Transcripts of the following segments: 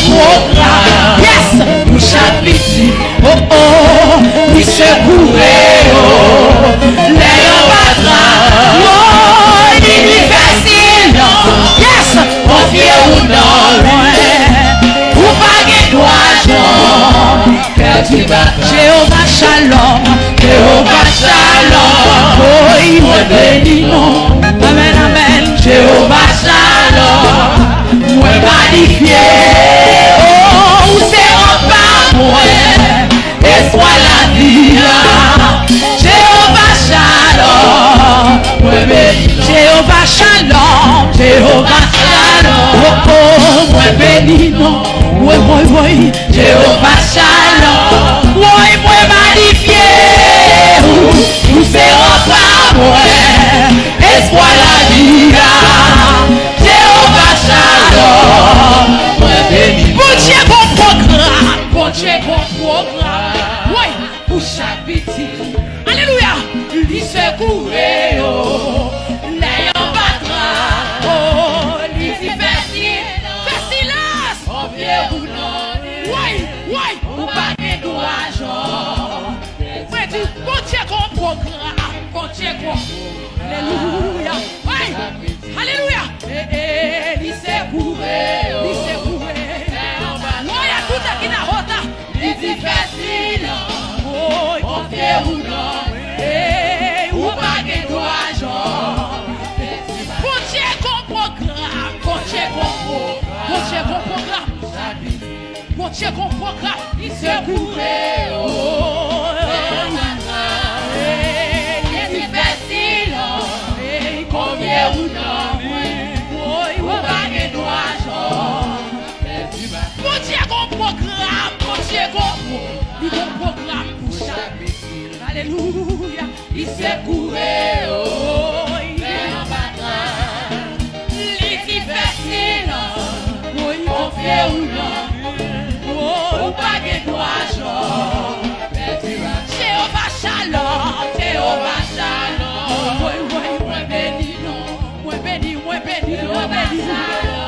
programme. Yes, pour chaque petit. Oh oh, il se courait. Les patrons. Oh, il est facile. Yes, on vient ou non loin. Pour pas gagner d'argent. Jéhovah Shalom. Jéhovah Shalom. Oh, il me bénit non. Amen, amen. Jéhovah Shalom. Moi magnifié. Oh, où c'est en bas moi. Et soit la vie. Jéhovah Shalom. Moi béni. Jéhovah Shalom. Jéhovah Shalom. Oh, oh, moi béni non. Oui, oui, oui. Jéhovah Shalom. Oui, moi magnifié. Où c'est en bas moi. Et soit la vie. Jéhovah Shalom. Bon Dieu, bon programme. Bon Dieu, bon programme. Oui, pour chaque petit. Alléluia. Il se courait. Oh, les en battra. Oh, il s'y fait silence. On vient ou non. Oui, oui. Ou pas de d'argent. Bon Dieu, bon programme. Bon Dieu, bon. Alléluia. Oui. Alléluia. Il s'est couré. Il s'est couré. Moi, il y a tout qui n'a pas. Il dit facile. Oh, on fait ou non. Ou pas de d'argent. Bon Dieu, bon programme. Bon Dieu, bon programme. Bon Dieu, bon programme. Bon Dieu, bon programme. Il s'est couré. Oh, il dit facile. Combien ou non. Bon Dieu, bon programme, bon Dieu, bon programme pour chaque petit. Alléluia, il s'est couré, oh, il est en bataille. Il est facile, oh, il fait ou non, oh, ou pas de d'argent. Jéhovah Shalom, Jéhovah Shalom, oui, oui, moi béni, non, moi béni, moi béni, moi béni. Jéhovah Shalom.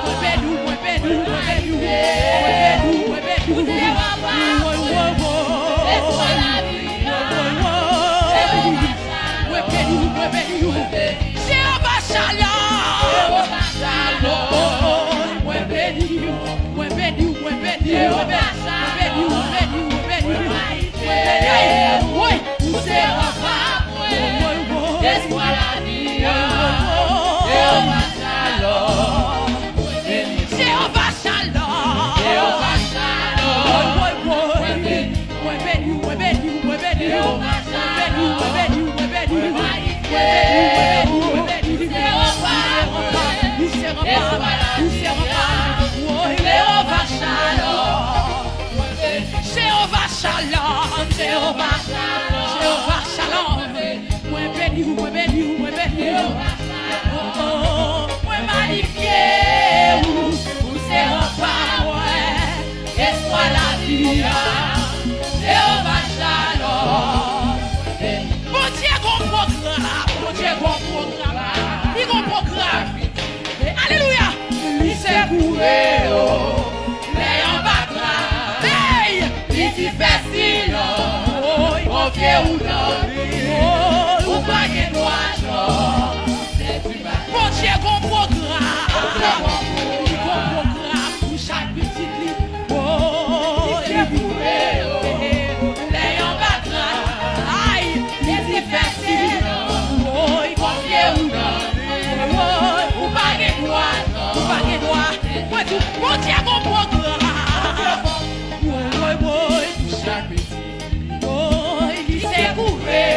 Alléluia. Il s'est couré, oh, mais en battra. Hey, il dit facile, oh, on vient ou non, oh, ou pas de d'argent. Bon Dieu, bon programme. Il bon programme pour chaque petite lit. Oh, il s'est couré, oh, mais en battra. Aïe, il dit facile, oh, on vient ou non. Bon Dieu, bon programme. Oui, oui, oui. Il s'est couvert.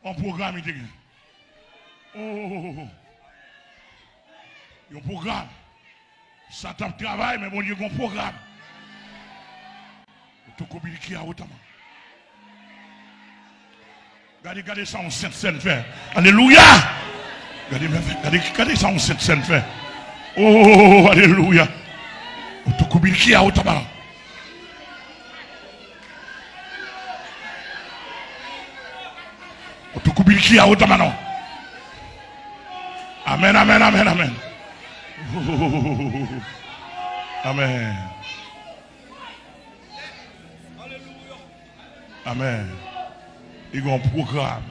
Un programme, il dit. Oh, un programme. Ça tape travail, mais bon Dieu, un programme. Tout compliqué à autant. Regardez ça, on scène fait. Alléluia. Regardez ça, on scène fait. Oh, alléluia. Tout compliqué à autant. Tout compliqué à autant. Amen, amen, amen, amen. Oh, amen. Amen. Il y a un programme.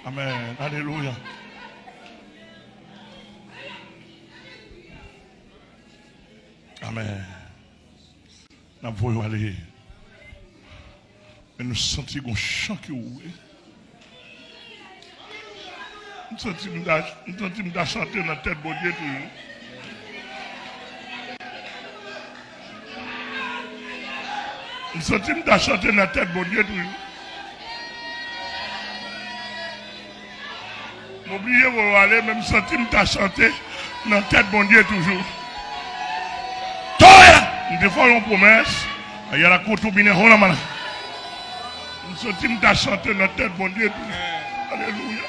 Amen. Alléluia. Amen. Nous pouvons aller. Mais nous sentons un chant qui ouvre. Je sens chanter dans la tête bon Dieu toujours. Je sens chanter dans la tête bon Dieu toujours. M'oubliez vous aller même sentir chanter dans la tête bon Dieu toujours. Toi, nous devons une promesse. Il y a la courtoubine on la main. Nous sentons chanter dans la tête bon Dieu toujours. Alléluia.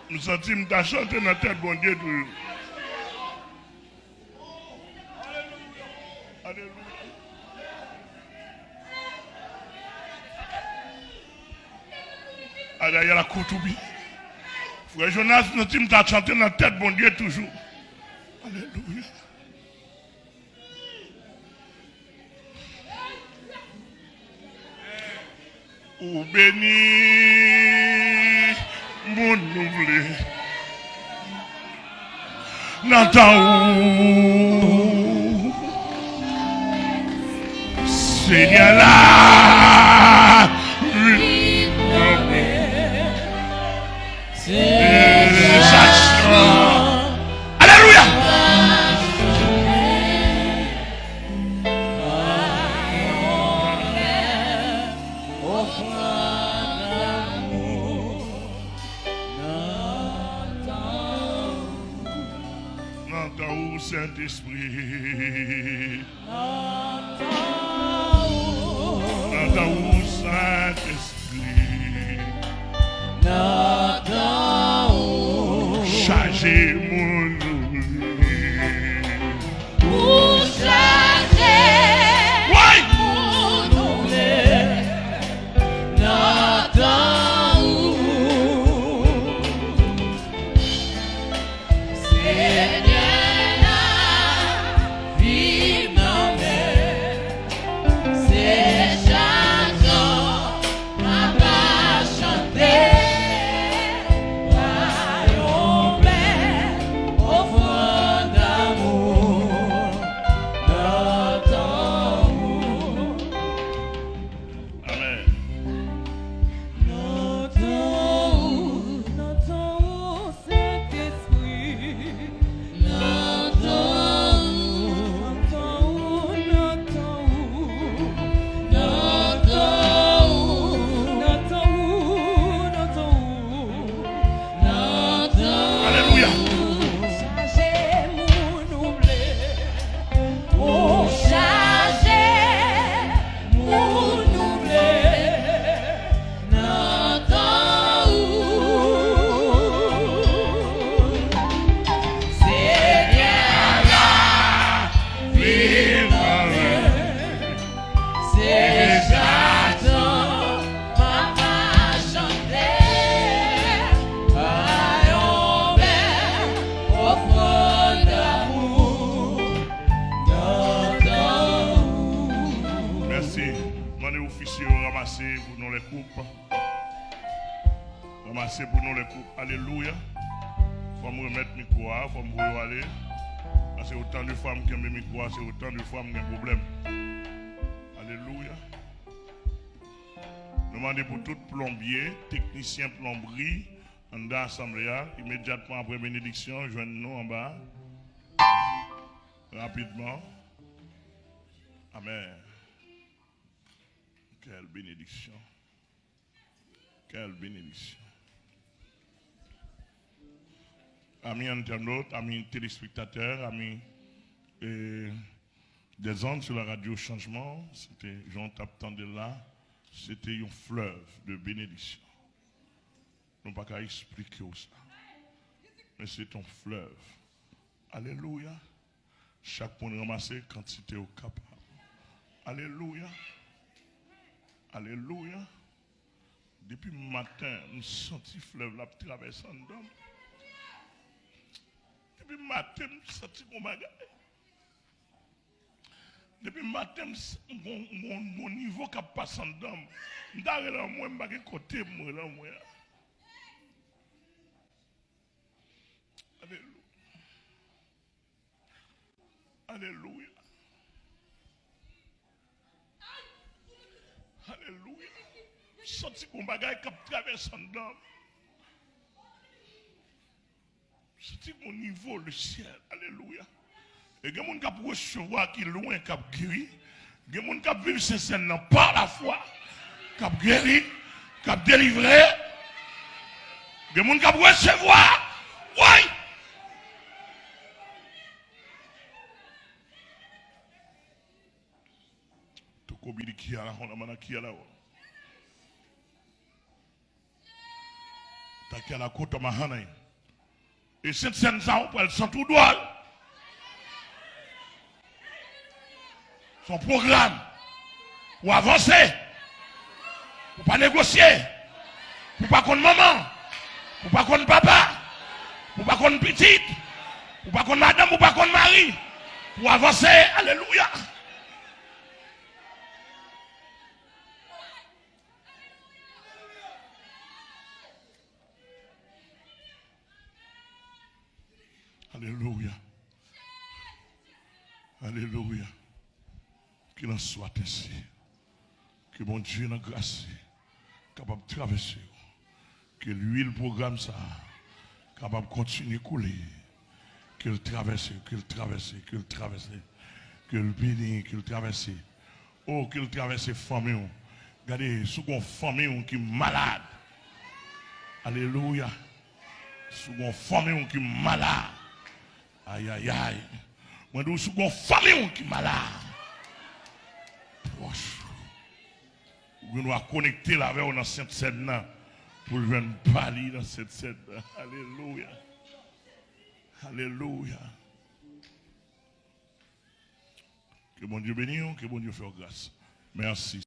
Nous sentons chanter dans la tête bon Dieu toujours. Alléluia. Alléluia. Il y a la courtoubie. Frère Jonas, nous sentons chanter dans la tête bon Dieu toujours. Alléluia. Ou béni mon nouvelé. N'entends où Seigneur là. Alléluia. N'entends où Saint-Esprit. N'entends où Saint-Esprit. Chargez mon nouvelé. Pour charger mon nouvelé. N'entends où Seigneur la vie m'emmène. C'est chanson ma pas chanter. Ramassez pour nous les coupes. Ramassez pour nous les coupes. Alléluia. Il faut me remettre le micro, il faut me aller. C'est autant de femmes qui ont le micro, c'est autant de femmes qui ont un problème. Alléluia. Demandez pour tout plombier, technicien plomberie, en l'assemblée, immédiatement après bénédiction, joignez-nous en bas. Rapidement. Amen. Quelle bénédiction. Quelle bénédiction. Amis internautes, amis téléspectateurs, amis des ondes sur la radio Changement, c'était Jean Taptande là, c'était un fleuve de bénédiction. Nous ne pouvons pas expliquer ça. Mais c'est un fleuve. Alléluia. Chaque point ramassé, quantité au capable. Alléluia. Alléluia. Depuis le matin, nous senti fleuve là traversant d'homme. Depuis le matin, nous senti mon bagage. Depuis le matin, mon niveau qui passe en d'homme. D'ailleurs, moi, je suis côté moi là moi. Alléluia. Alléluia. Senti qu'on bagaille qui traverse en dedans. Senti mon niveau, le ciel. Alléluia. Et il y a des gens qui recevoir qui loin, qui guéri. Il y a des gens qui vivent ces scènes par la foi, qui guéri, qui délivré. Il y a des gens qui recevoir. Oui. Tokobili qui a la honamana qui a la honte. Qui a la côte mahana. Et cette scène, ça, elles sont tout droit. Son programme, pour avancer, pour pas négocier, pour pas qu'on maman, pour pas qu'on papa, pour pas qu'on petite, pour pas qu'on madame, pour pas qu'on mari, pour avancer, alléluia. Alléluia. Alléluia. Qu'il en soit ainsi. Que mon Dieu dans grâce capable de traverser. Que l'huile programme ça capable de continuer à couler. Qu'il traverse, qu'il traverse, qu'il traverse. Qu'il bénisse, qu'il traverse. Oh, qu'il traverse famille. Regardez, sous une famille qui est malade. Alléluia. Sous une famille qui est malade. Aïe, aïe, aïe. Moi, je suis une famille qui est malade. Vous nous connecter là avec dans cette scène pour venir parler dans cette scène. Alléluia. Alléluia. Que mon Dieu bénisse, que mon Dieu fasse grâce. Merci.